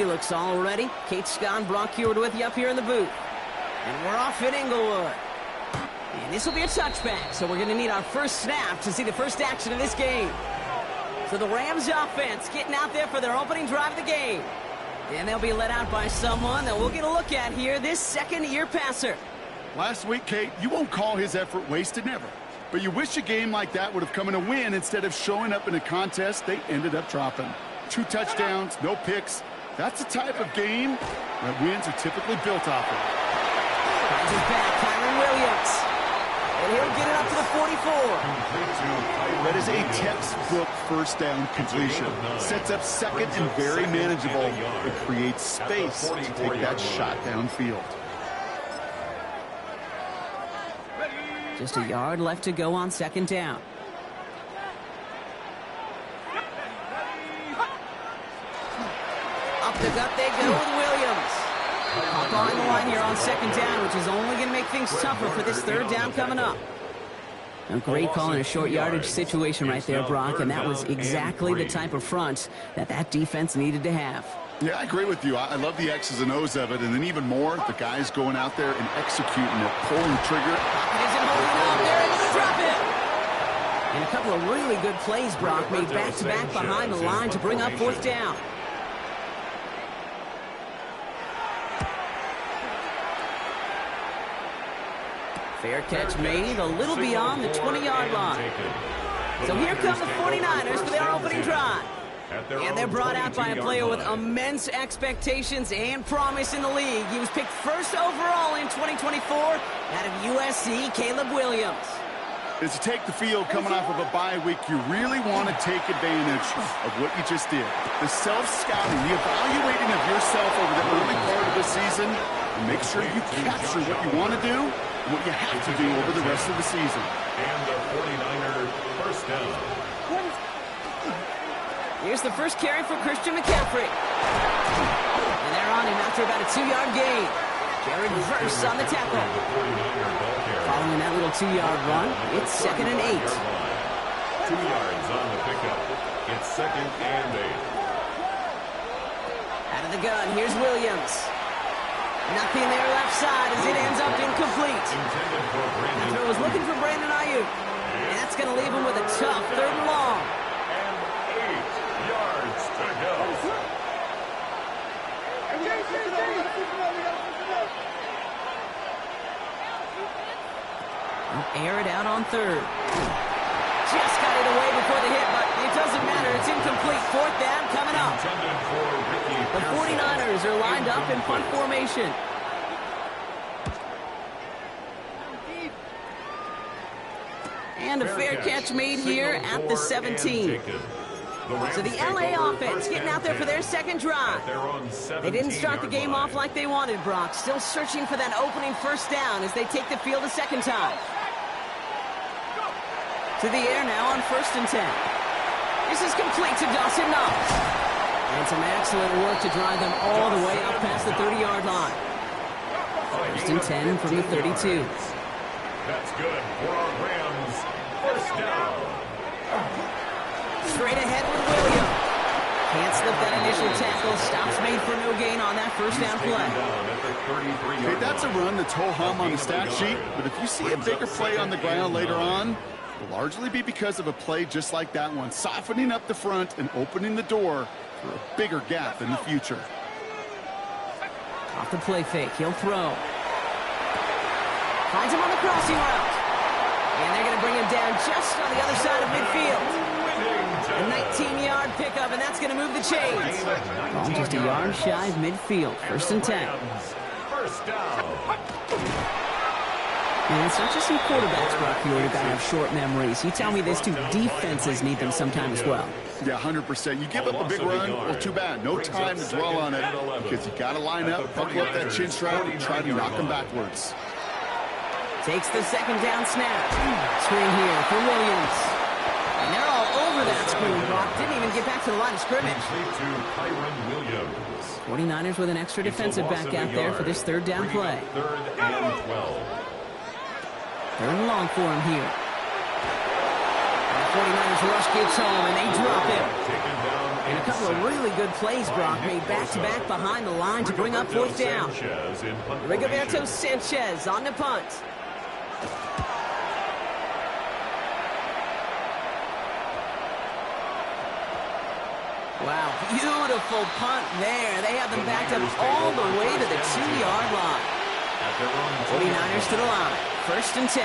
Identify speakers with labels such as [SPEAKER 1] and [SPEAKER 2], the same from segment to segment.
[SPEAKER 1] ready. Looks all ready. Kate Scott, Brock Heward with you up here in the booth. And we're off at Inglewood. And this will be a touchback, so we're going to need our first snap to see the first action of this game. So the Rams offense getting out there for their opening drive of the game. And they'll be led out by someone that we'll get a look at here, this second-year passer.
[SPEAKER 2] Last week, Kate, you won't call his effort wasted, never. But you wish a game like that would have come in a win instead of showing up in a contest they ended up dropping. 2 touchdowns, no picks. That's the type of game that wins are typically built off of.
[SPEAKER 1] Finds his back, Kyren Williams. And he'll get it up to the 44.
[SPEAKER 2] That is a textbook first down completion. Sets up second and very manageable. It creates space to take that shot downfield.
[SPEAKER 1] Just a yard left to go on second down. Up the gut they go with Williams. Up on the line here on second down, which is only going to make things tougher for this third down coming up. A great call in a short yardage situation right there, Brock, and that was exactly the type of front that defense needed to have.
[SPEAKER 2] Yeah, I agree with you. I love the X's and O's of it, and then even more, the guys going out there and executing it, pulling the trigger.
[SPEAKER 1] Pocket isn't holding up. They're able to drop it. And a couple of really good plays, Brock, made back-to-back behind the line to bring up fourth down. Fair catch made a little beyond the 20-yard line. So here come the 49ers for their opening drive. And they're brought out by a player with immense expectations and promise in the league. He was picked first overall in 2024 out of USC, Caleb Williams.
[SPEAKER 2] As you take the field coming off of a bye week, you really want to take advantage of what you just did. The self-scouting, the evaluating of yourself over the early part of the season, and make sure you capture what you want to do and what you have to do over the rest of the season.
[SPEAKER 3] And the 49er first down.
[SPEAKER 1] Here's the first carry for Christian McCaffrey. And they're on him after about a 2-yard gain. Jared Verse on the tackle. Following that little 2-yard run, it's 2nd and 8.
[SPEAKER 3] 2 yards on the pickup. It's 2nd and 8.
[SPEAKER 1] Out of the gun, here's Williams. Nothing there left side as it ends up incomplete. The throw was looking for Brandon Ayuk. And that's going to leave him with a tough 3rd and long.
[SPEAKER 3] And 8 yards to go.
[SPEAKER 1] Air it out on 3rd. Just got it away before the hit, but it doesn't matter. It's incomplete. 4th down coming up. The 49ers are lined up in punt formation. And a fair catch made here at the 17. So the LA offense getting out there for their second drive. They didn't start the game off like they wanted, Brock. Still searching for that opening first down as they take the field a second time. To the air now on 1st and 10. This is complete to Dawson Knox. And some excellent work to drive them all the way up past the 30-yard line. 1st and 10 from the 32.
[SPEAKER 3] That's good for our Rams. First down.
[SPEAKER 1] Straight ahead with Williams. Can't slip that initial tackle. Stops made for no gain on that first down play.
[SPEAKER 2] Okay, that's a run that's ho-hum on the stat sheet, but if you see a bigger play on the ground later on, it'll largely be because of a play just like that one, softening up the front and opening the door for a bigger gap in the future.
[SPEAKER 1] Off the play fake, he'll throw. Finds him on the crossing route. And they're going to bring him down just on the other side of midfield. A 19-yard pickup, and that's going to move the chains. Ball just a yard shy of midfield. 1st and 10.
[SPEAKER 3] First down.
[SPEAKER 1] And it's not just some quarterbacks, Brock, who got to have short memories. You tell me this too, defenses need them sometime as well.
[SPEAKER 2] Yeah, 100%. You give up a big run, well, too bad. No time to dwell on it because you got to line up, buckle up that chin strap, and try to knock them backwards.
[SPEAKER 1] Takes the second down snap. Screen here for Williams. And they're all over that screen, Brock. Didn't even get back to the line of scrimmage. 49ers with an extra defensive back out there for this 3rd down play.
[SPEAKER 3] 3rd and 12.
[SPEAKER 1] 3rd and long for him here. And the 49ers rush gets home, and they drop it.
[SPEAKER 3] Taken down
[SPEAKER 1] And a couple of really good plays, Brock, made back-to-back behind the line to bring up fourth down. Rigoberto Sanchez on the punt. Wow, beautiful punt there. They have them backed up all the way to the 2-yard line. 49ers to the line. First and 10.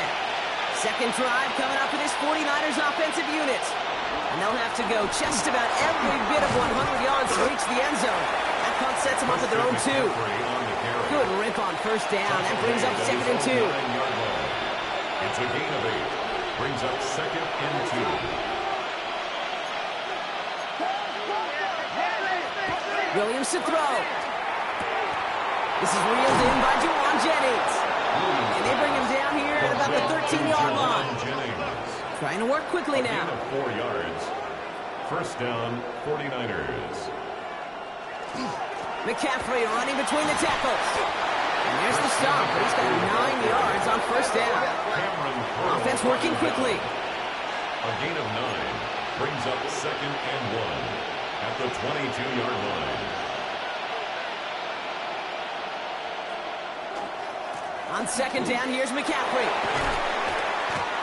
[SPEAKER 1] Second drive coming up for this 49ers offensive unit. And they'll have to go just about every bit of 100 yards to reach the end zone. That punt sets them up at their own 2. Good rip on first down. That brings up second and 2.
[SPEAKER 3] It's a gain of 8. Brings up second and 2.
[SPEAKER 1] Williams to throw. This is reeled in by Jauan Jennings. And they bring him down here at about the 13-yard line. Trying to work quickly now.
[SPEAKER 3] 4 yards. First down, 49ers.
[SPEAKER 1] McCaffrey running between the tackles. And there's the stop, but he's got 9 yards on first down. Offense working quickly.
[SPEAKER 3] A gain of 9 brings up second and 1 at the 22-yard line.
[SPEAKER 1] On second down, here's McCaffrey.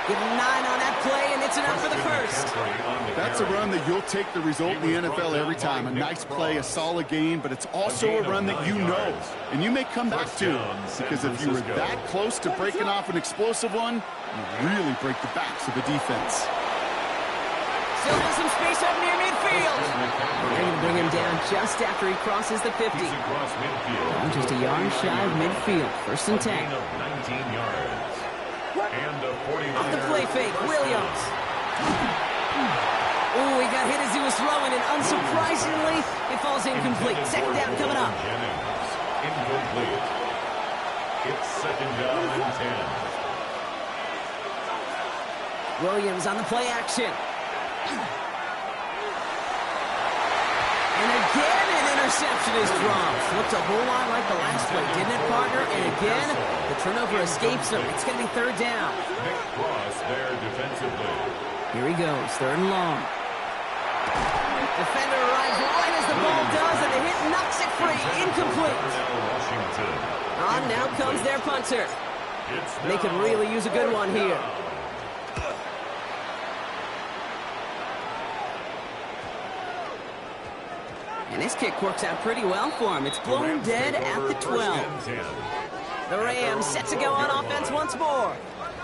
[SPEAKER 1] Give him 9 on that play, and it's enough for the first.
[SPEAKER 2] That's a run that you'll take the result in the NFL every time. A nice play, a solid game, but it's also a run that you know, and you may come back to, because if you were that close to breaking off an explosive one, you really break the backs of the defense.
[SPEAKER 1] Still has some space up near midfield. They're going to bring him down just after he crosses the 50. Just a yard shy of midfield. First and 10.
[SPEAKER 3] Of 19 yards. And a 49.
[SPEAKER 1] Off the play fake, Williams. Oh, he got hit as he was throwing, and unsurprisingly, it falls incomplete. Second down coming up.
[SPEAKER 3] Incomplete. It's second down and 10.
[SPEAKER 1] Williams on the play action. And again, an interception is dropped. Looked a whole lot like the last play, didn't it, partner? And again, the turnover escapes him. It's going to be third down.
[SPEAKER 3] Nick Cross there defensively.
[SPEAKER 1] Here he goes, third and long. Defender arrives right as the ball does, and the hit knocks it free. Incomplete.
[SPEAKER 3] Washington.
[SPEAKER 1] On now comes their punter. They could really use a good one here. And this kick works out pretty well for him. It's blown dead at the 12. The Rams set to go on offense once more.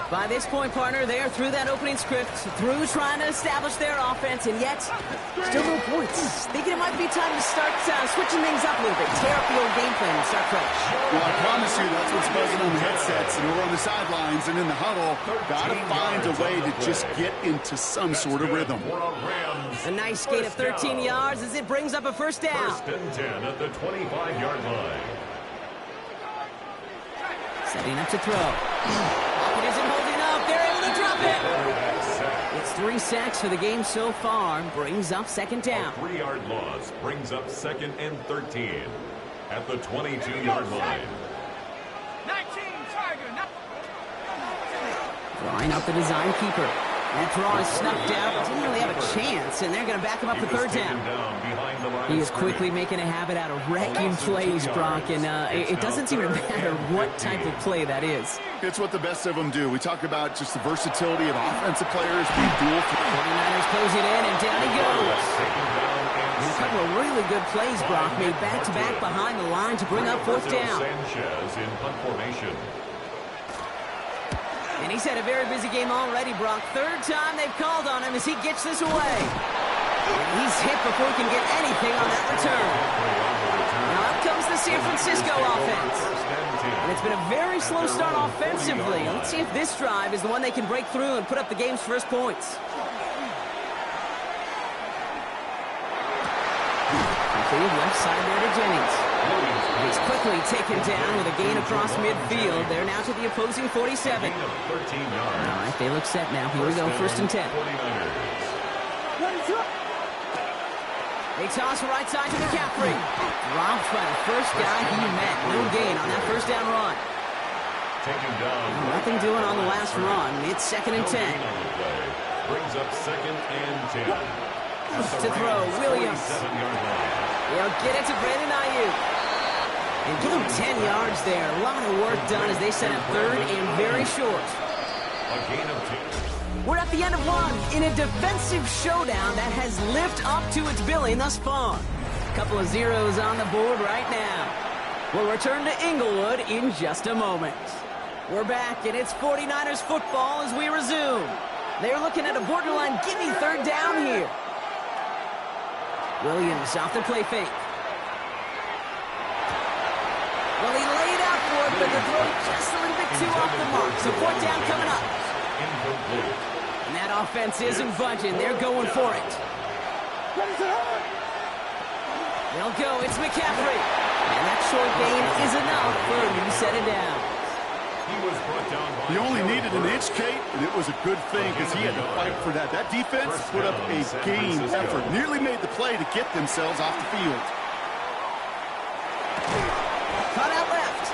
[SPEAKER 1] By this point, partner, they are through that opening script, through trying to establish their offense, and yet still no points. Thinking it might be time to start switching things up a little bit, tear up the old game plan and start fresh.
[SPEAKER 2] Well, I promise you that's what's buzzing on the headsets, and we're on the sidelines and in the huddle. Got to find a way to just get into some sort of rhythm.
[SPEAKER 1] A nice gain of 13 yards as it brings up a first down.
[SPEAKER 3] First and 10 at the 25-yard line.
[SPEAKER 1] Setting up to throw. It isn't holding up. They're able to drop it. It's 3 sacks for the game so far. Brings up second down.
[SPEAKER 3] A 3-yard loss brings up second and 13 at the 22-yard line.
[SPEAKER 4] 19, Tiger.
[SPEAKER 1] Drawing up the design keeper. That draw is snuffed out. Didn't really have a chance, and they're going to back him up for third down. He is quickly making a habit out of wrecking plays, Brock, and it doesn't seem to matter what type of play that is.
[SPEAKER 2] It's what the best of them do. We talk about just the versatility of offensive players being dual.
[SPEAKER 1] 49ers closing in, and down he goes. And a couple of really good plays, Brock, made back-to-back behind the line to bring up fourth down.
[SPEAKER 3] Sanchez in punt formation.
[SPEAKER 1] And he's had a very busy game already, Brock. Third time they've called on him as he gets this away. And he's hit before he can get anything on that return. Now up comes the San Francisco offense. And it's been a very slow start offensively. Let's see if this drive is the one they can break through and put up the game's first points. Completed left side there to Jennings. He's quickly taken down with a gain across midfield. They're now to the opposing 47. All right, they look set now. Here we go, first and 10. They toss right side to McCaffrey. Dropped by the first guy he met. No gain on that first down run. Nothing doing on the last run. It's second and 10.
[SPEAKER 3] Brings up second and 10.
[SPEAKER 1] To throw, Williams. He'll get it to Brandon Ayuk. And give him 10 yards there. A lot of work done as they set up third and very short.
[SPEAKER 3] A gain of 2.
[SPEAKER 1] We're at the end of one in a defensive showdown that has lived up to its billing thus far. A couple of zeros on the board right now. We'll return to Inglewood in just a moment. We're back, and it's 49ers football as we resume. They're looking at a borderline gimme third down here. Williams off the play fake. Well, he laid out for it, but the throw just a little bit too off the mark. So fourth down coming up.
[SPEAKER 3] Incomplete.
[SPEAKER 1] And that offense isn't budging. They're going for it. They'll go. It's McCaffrey. And that short gain is enough for a new set of downs.
[SPEAKER 3] He was brought down by
[SPEAKER 2] He only needed an inch, Kate, and it was a good thing because he had to fight for that. That defense put up a game effort, nearly made the play to get themselves off the field.
[SPEAKER 1] Caught out left.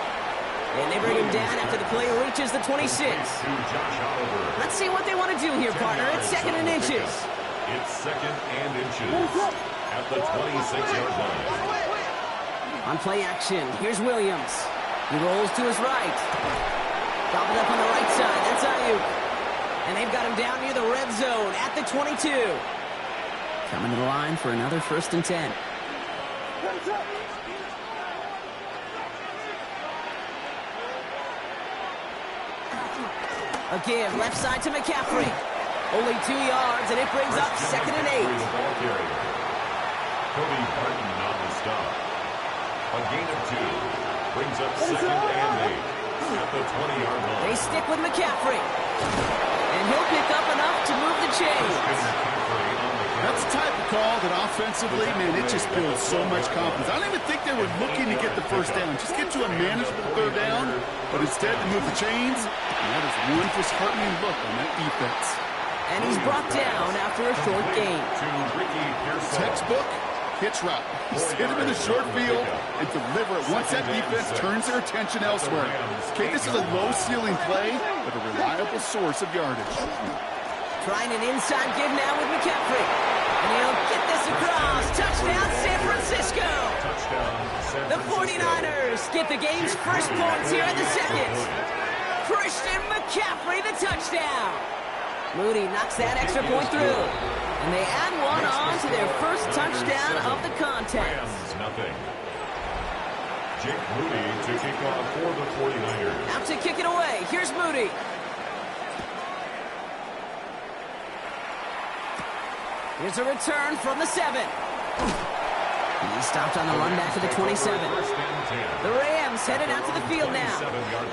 [SPEAKER 1] And they bring him down after the play reaches the 26.
[SPEAKER 3] to Josh Oliver.
[SPEAKER 1] Let's see what they want to do here, partner. It's second and inches.
[SPEAKER 3] It's second and inches at the 26-yard line.
[SPEAKER 1] On play action, here's Williams. He rolls to his right. Gobbled up on the right side. That's Ayuk. And they've got him down near the red zone at the 22. Coming to the line for another 1st and 10. Again, left side to McCaffrey. Only 2 yards, and it brings up second and 8.
[SPEAKER 3] Cody Barton on the stop. A gain of 2 brings up second and 8 at the 20-yard line.
[SPEAKER 1] They stick with McCaffrey. And he'll pick up enough to move the chains.
[SPEAKER 2] That's the type of call that offensively, man, it just builds so much confidence. I don't even think they were looking to get the first down. Just get to a manageable third down, but instead they move the chains. And that is one disheartening look on that defense.
[SPEAKER 1] And he's brought down after a short gain.
[SPEAKER 3] To Ricky Pearsall.
[SPEAKER 2] Textbook hitch route. Just hit him in the short field and deliver it once that defense turns their attention elsewhere. Okay, this is a low-ceiling play, but a reliable source of yardage.
[SPEAKER 1] Trying an inside give now with McCaffrey. And he'll get this across. Touchdown, San Francisco.
[SPEAKER 3] Touchdown, San
[SPEAKER 1] The
[SPEAKER 3] Francisco.
[SPEAKER 1] 49ers get the game's first points here in the second. Christian McCaffrey, the touchdown. Moody knocks that extra point through. And they add one on to their first touchdown of the contest.
[SPEAKER 3] Rams, nothing. Jake Moody to kick off for the 49ers.
[SPEAKER 1] Out to kick it away. Here's Moody. Here's a return from the 7. He stopped on the run back to the 27.
[SPEAKER 3] First and 10.
[SPEAKER 1] The Rams headed out to the field now.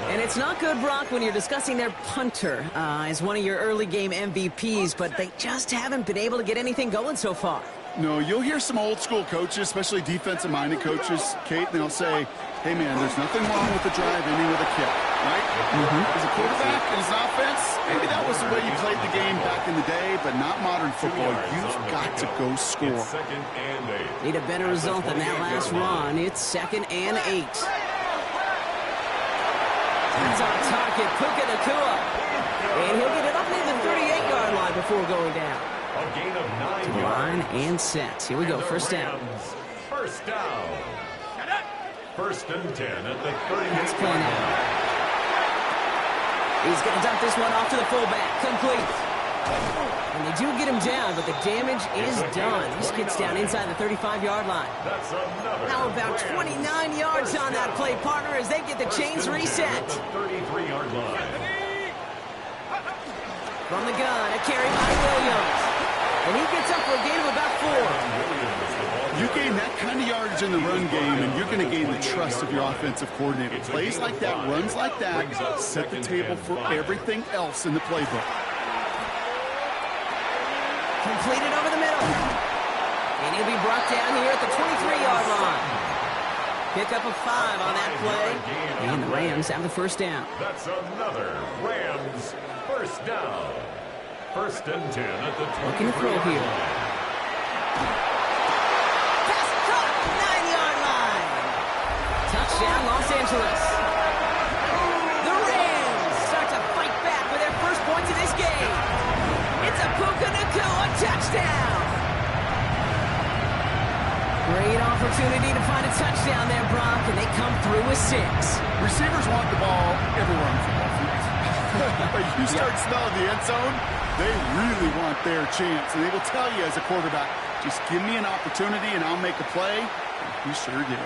[SPEAKER 1] And it's not good, Brock, when you're discussing their punter as one of your early game MVPs, but they just haven't been able to get anything going so far.
[SPEAKER 2] No, you'll hear some old school coaches, especially defensive-minded coaches, Kate, and they'll say, hey, man, there's nothing wrong with the drive ending with a kick, right? As a quarterback and as an offense, maybe that was the way you played the game back in the day, but not modern football. You've got to go score.
[SPEAKER 3] It's second and 8.
[SPEAKER 1] Need a better result than that last run. It's second and 8. That's on target, Puka Nacua. And he'll get it up near the 38-yard line before going down.
[SPEAKER 3] A gain of 9 yards.
[SPEAKER 1] Line and set. Here we go,
[SPEAKER 3] And the
[SPEAKER 1] first down.
[SPEAKER 3] Rams, First down. First and 10 at the 38.
[SPEAKER 1] Let's play now. He's going to dump this one off to the fullback. Complete. And they do get him down, but the damage is done. This gets down inside the 35-yard line.
[SPEAKER 3] That's another.
[SPEAKER 1] How about 29 yards on that play, partner, as they get the chains reset.
[SPEAKER 3] At the 33-yard line.
[SPEAKER 1] From the gun, a carry by Williams. And he gets up for a gain of about 4.
[SPEAKER 2] You gain that kind of yardage in the run game, and you're going to gain the trust of your offensive coordinator. Plays like that, runs like that, set the table for everything else in the playbook.
[SPEAKER 1] Completed over the middle. And he'll be brought down here at the 23-yard line. Pick up a 5 on that play. And the Rams have the first down.
[SPEAKER 3] That's another Rams first down. First and 10 at the 23-yard
[SPEAKER 1] Looking to throw here. Pass caught, 9-yard line. Touchdown, Los Angeles. The Rams start to fight back with their first points of this game. It's a Puka Nacua touchdown. Great opportunity to find a touchdown there, Brock, and they come through with 6.
[SPEAKER 2] Receivers want the ball everywhere on the football field. But you start smelling the end zone, they really want their chance. And they will tell you as a quarterback, just give me an opportunity and I'll make a play. And he sure did.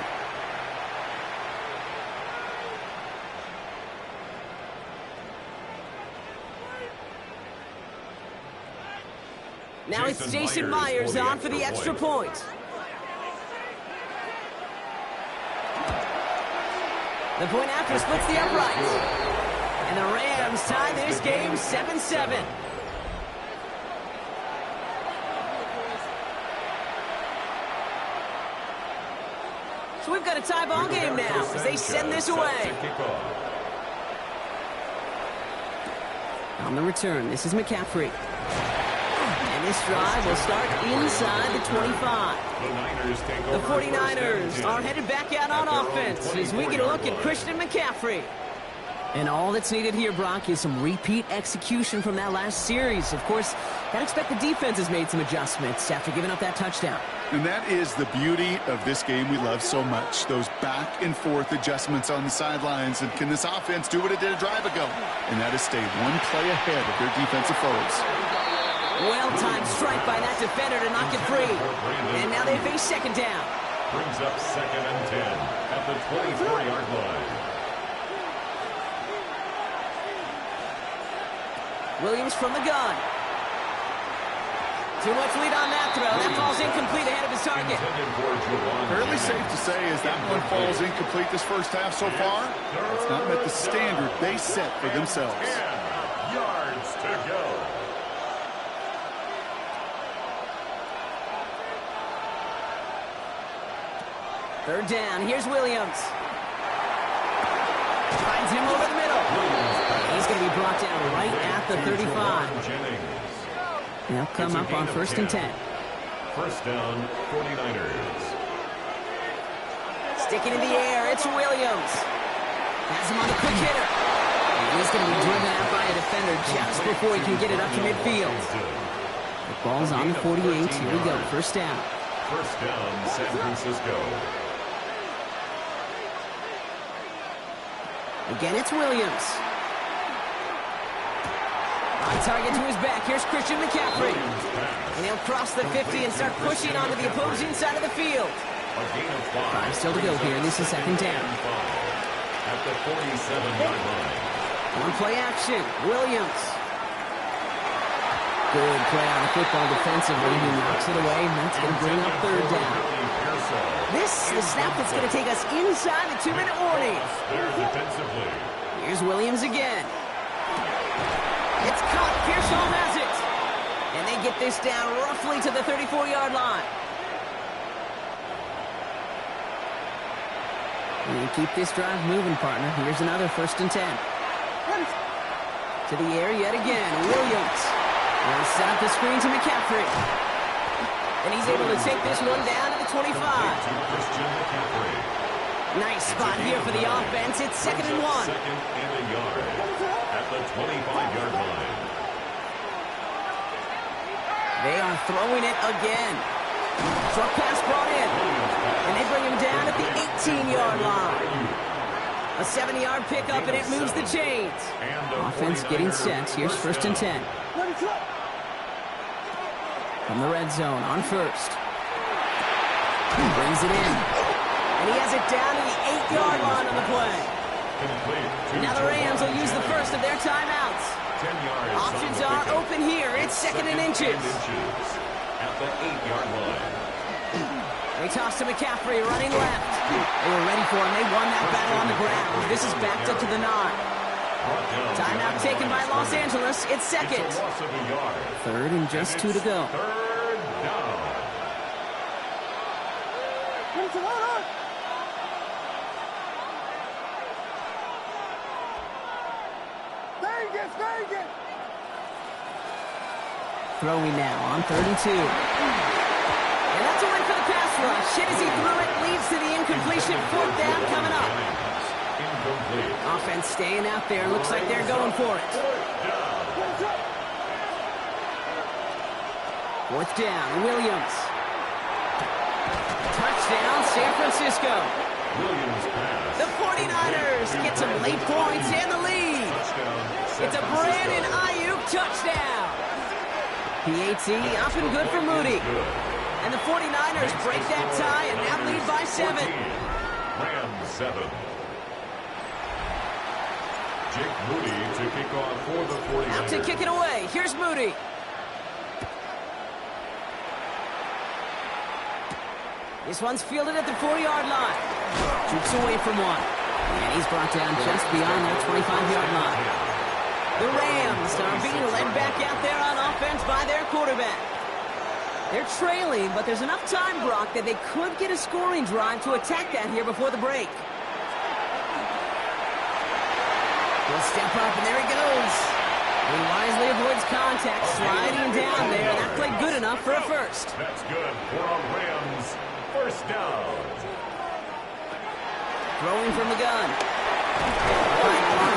[SPEAKER 1] Now it's Jason Myers on for the extra point. The point after splits the uprights. And the Rams tie this game 7-7. So we've got a tie ball game now as they send this away. On the return, this is McCaffrey. And this drive will start inside the 25. The 49ers are headed back out on offense as we get a look at Christian McCaffrey. And all that's needed here, Brock, is some repeat execution from that last series. Of course, I'd expect the defense has made some adjustments after giving up that touchdown.
[SPEAKER 2] And that is the beauty of this game we love so much. Those back and forth adjustments on the sidelines. And can this offense do what it did a drive ago? And that is stay one play ahead of their defensive foes.
[SPEAKER 1] Well-timed strike by that defender to knock it free. And now they face second down.
[SPEAKER 3] Brings up 2nd and 10 at the 24-yard line.
[SPEAKER 1] Williams from the gun. Too much lead on that throw. That falls incomplete ahead of his target.
[SPEAKER 2] Fairly safe to say as that one falls incomplete this first half so far. It's not met the standard they set for themselves.
[SPEAKER 3] 10 yards to go.
[SPEAKER 1] Third down. Here's Williams. Finds him over the middle. He's going to be brought down right at the 35. They'll come up on 1st and 10.
[SPEAKER 3] First down, 49ers.
[SPEAKER 1] Sticking in the air, it's Williams. Has him on the quick hitter. And he's going to be driven out by a defender just before he can get it up to midfield. The ball's on the 48. Here we go. First down.
[SPEAKER 3] First down, San Francisco.
[SPEAKER 1] Again, it's Williams. On target to his back. Here's Christian McCaffrey. And he'll cross the 50 and start pushing onto the opposing side of the field. 5 still to go here. This is second down.
[SPEAKER 3] At the 47-yard line.
[SPEAKER 1] On play action. Williams. Good play on the football defensively. He knocks it away, and that's going to bring up third down. This is the snap that's going to take us inside the 2-minute warning. Here's Williams again. It's caught. Pearsall has it. And they get this down roughly to the 34-yard line. And keep this drive moving, partner. Here's another 1st and 10. To the air yet again. Williams. Will set up the screen to McCaffrey. And he's able to take this one down to the 25. Nice spot here for the offense. It's 2nd and 1.
[SPEAKER 3] 2nd and a yard at the 25-yard line.
[SPEAKER 1] They are throwing it again. Short pass brought in. And they bring him down at the 18-yard line. A 70-yard pickup, and it moves the chains. Offense getting set. Here's 1st and 10. From the red zone on 1st. Brings it in. And he has it down to the 8-yard line on the play. Now the Rams will use the first of their timeouts. Options are open here. It's 2nd and inches.
[SPEAKER 3] At the 8-yard line.
[SPEAKER 1] They toss to McCaffrey, running left. They were ready for him. They won that battle on the ground. This is backed up to the 9. Timeout taken by Los Angeles. It's 2nd. 3rd and just 2 to go.
[SPEAKER 3] 3rd down.
[SPEAKER 1] Throwing now on 3rd and 2. And that's a win for the pass rush. Hit as he threw it, leads to the incompletion. 4th down coming up. Offense staying out there. Looks like they're going for it. 4th down. Williams. Touchdown, San Francisco.
[SPEAKER 3] Williams pass.
[SPEAKER 1] The 49ers get some late points and the lead. It's a Brandon Ayuk touchdown. PAT up and good for Moody. And the 49ers break that tie and now lead by 7.
[SPEAKER 3] Rams 7. Jake Moody to kick off for the 49ers.
[SPEAKER 1] Out to kick it away. Here's Moody. This one's fielded at the 4-yard line. Shoots away from one. And he's brought down just beyond that 25-yard line. The Rams are being led back out there on offense by their quarterback. They're trailing, but there's enough time, Brock, that they could get a scoring drive to attack that here before the break. He'll step up, and there he goes. He wisely avoids contact, sliding down there. That played good enough for a first.
[SPEAKER 3] That's good for a Rams first down.
[SPEAKER 1] Throwing from the gun.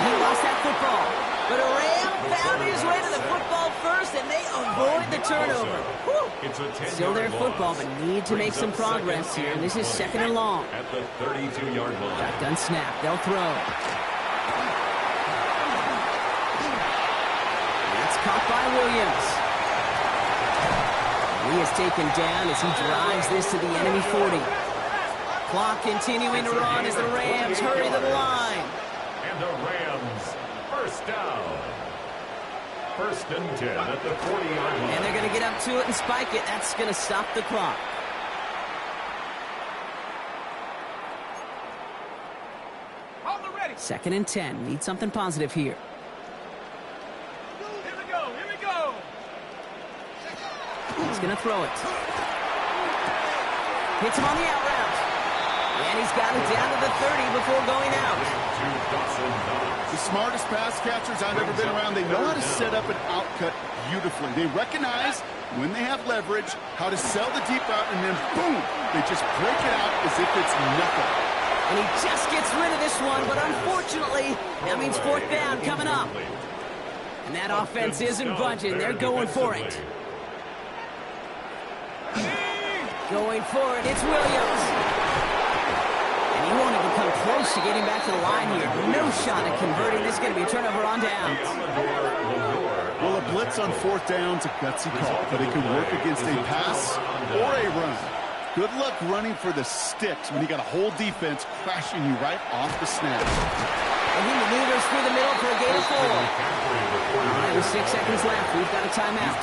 [SPEAKER 1] He lost that football. But a Ram found his way to the football first, and they avoid the turnover.
[SPEAKER 3] It's a 10-yard
[SPEAKER 1] Still their football,
[SPEAKER 3] loss.
[SPEAKER 1] but need to make some progress here. This is 2nd and long.
[SPEAKER 3] At the 32-yard line.
[SPEAKER 1] Shotgun snap. They'll throw. That's caught by Williams. He is taken down as he drives this to the enemy 40. Clock continuing to run as the Rams hurry to the line.
[SPEAKER 3] And the Rams first down. 1st and 10 at the 40-yard line.
[SPEAKER 1] And they're going to get up to it and spike it. That's going to stop the clock.
[SPEAKER 4] Hold it ready.
[SPEAKER 1] 2nd and 10. Need something positive here.
[SPEAKER 4] Here we go. Here we go.
[SPEAKER 1] He's going to throw it. Hits him on the out route. And he's got it down to the 30 before going out.
[SPEAKER 2] The smartest pass catchers I've ever been around. They know how to set up an outcut beautifully. They recognize when they have leverage, how to sell the deep route, and then boom, they just break it out as if it's nothing.
[SPEAKER 1] And he just gets rid of this one, but unfortunately, that means 4th down coming up. And that offense isn't budging. They're going for it. Going for it. It's Williams. And he won't even come close to getting back to the line here. No shot at converting. This is going to be a turnover on downs.
[SPEAKER 2] Well, a blitz on 4th down's a gutsy call, but it can work against a pass or a run. Good luck running for the sticks when you got a whole defense crashing you right off the snap.
[SPEAKER 1] And he maneuvers through the middle for a gain of 4. All right, with 6 seconds left, we've got a timeout.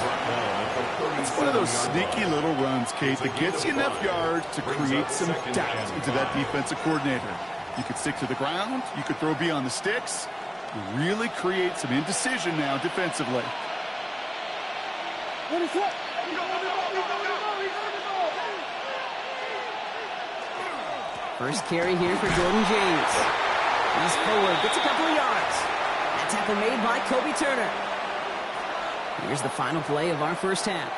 [SPEAKER 2] It's one of those sneaky little runs, Kate, that gets you enough yards to create some doubt into that defensive coordinator. You could stick to the ground. You could throw beyond the sticks. You really create some indecision now defensively.
[SPEAKER 1] First carry here for Jordan James. He's forward, gets a couple of yards. That tackle made by Kobe Turner. Here's the final play of our first half.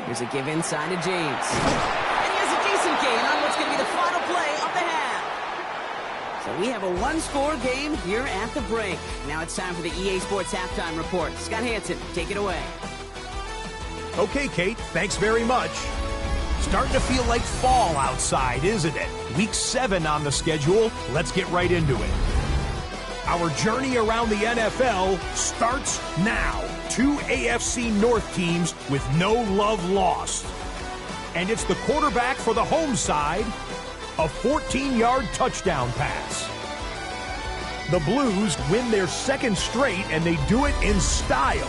[SPEAKER 1] Here's a give inside to James. And he has a decent gain on what's going to be the final play of the half. So we have a one-score game here at the break. Now it's time for the EA Sports Halftime Report. Scott Hansen, take it away.
[SPEAKER 5] Okay, Kate, thanks very much. Starting to feel like fall outside, isn't it? Week 7 on the schedule. Let's get right into it. Our journey around the NFL starts now. 2 AFC North teams with no love lost. And it's the quarterback for the home side, a 14-yard touchdown pass. The Blues win their 2nd straight, and they do it in style.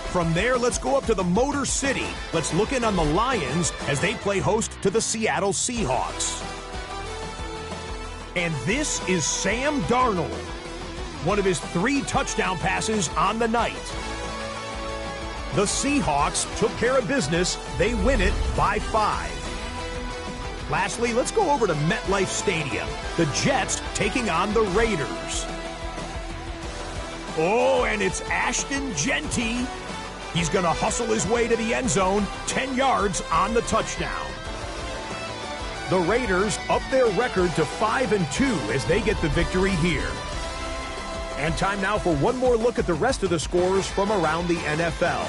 [SPEAKER 5] From there, let's go up to the Motor City. Let's look in on the Lions as they play host to the Seattle Seahawks. And this is Sam Darnold. One of his 3 touchdown passes on the night. The Seahawks took care of business. They win it by 5. Lastly, let's go over to MetLife Stadium. The Jets taking on the Raiders. Oh, and it's Ashton Genty. He's going to hustle his way to the end zone, 10 yards on the touchdown. The Raiders up their record to 5-2 as they get the victory here. And time now for one more look at the rest of the scores from around the NFL.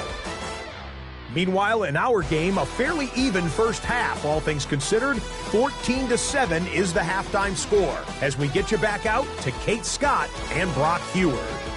[SPEAKER 5] Meanwhile, in our game, a fairly even first half, all things considered. 14-7 is the halftime score as we get you back out to Kate Scott and Brock Huard.